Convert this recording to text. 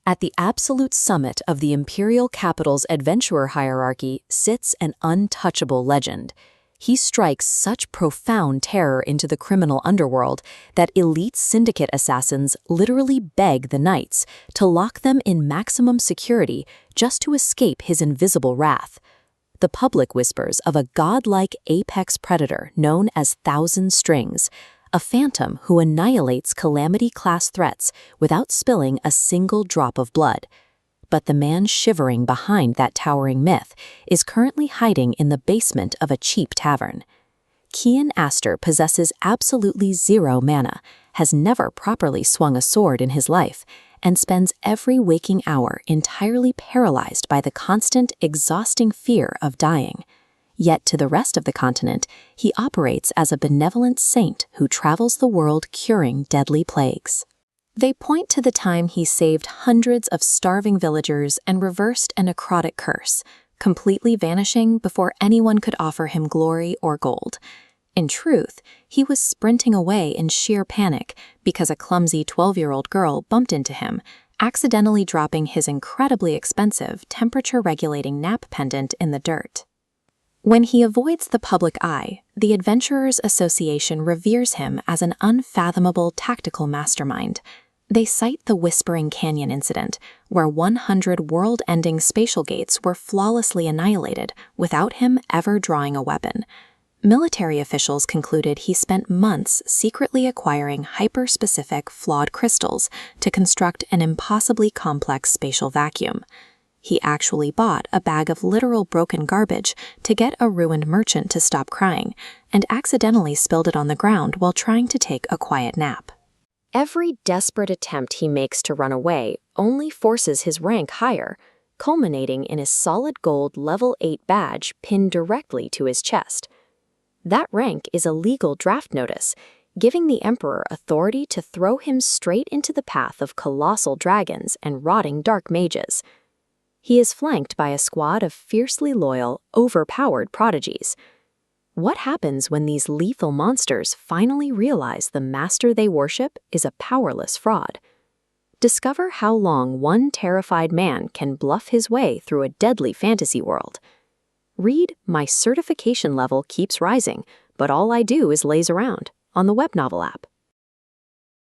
At the absolute summit of the imperial capital's adventurer hierarchy sits an untouchable legend. He strikes such profound terror into the criminal underworld that elite syndicate assassins literally beg the knights to lock them in maximum security just to escape his invisible wrath. The public whispers of a godlike apex predator known as Thousand Strings, a phantom who annihilates calamity-class threats without spilling a single drop of blood. But the man shivering behind that towering myth is currently hiding in the basement of a cheap tavern. Kian Astor possesses absolutely zero mana, has never properly swung a sword in his life, and spends every waking hour entirely paralyzed by the constant, exhausting fear of dying. Yet to the rest of the continent, he operates as a benevolent saint who travels the world curing deadly plagues. They point to the time he saved hundreds of starving villagers and reversed a necrotic curse, completely vanishing before anyone could offer him glory or gold. In truth, he was sprinting away in sheer panic because a clumsy 12-year-old girl bumped into him, accidentally dropping his incredibly expensive temperature-regulating nap pendant in the dirt. When he avoids the public eye, the Adventurers Association reveres him as an unfathomable tactical mastermind. They cite the Whispering Canyon incident, where 100 world-ending spatial gates were flawlessly annihilated without him ever drawing a weapon. Military officials concluded he spent months secretly acquiring hyper-specific flawed crystals to construct an impossibly complex spatial vacuum. He actually bought a bag of literal broken garbage to get a ruined merchant to stop crying, and accidentally spilled it on the ground while trying to take a quiet nap. Every desperate attempt he makes to run away only forces his rank higher, culminating in a solid gold level 8 badge pinned directly to his chest. That rank is a legal draft notice, giving the Emperor authority to throw him straight into the path of colossal dragons and rotting dark mages. He is flanked by a squad of fiercely loyal, overpowered prodigies. What happens when these lethal monsters finally realize the master they worship is a powerless fraud? Discover how long one terrified man can bluff his way through a deadly fantasy world. Read My Certification Level Keeps Rising, but all I do is laze around on the WebNovel app.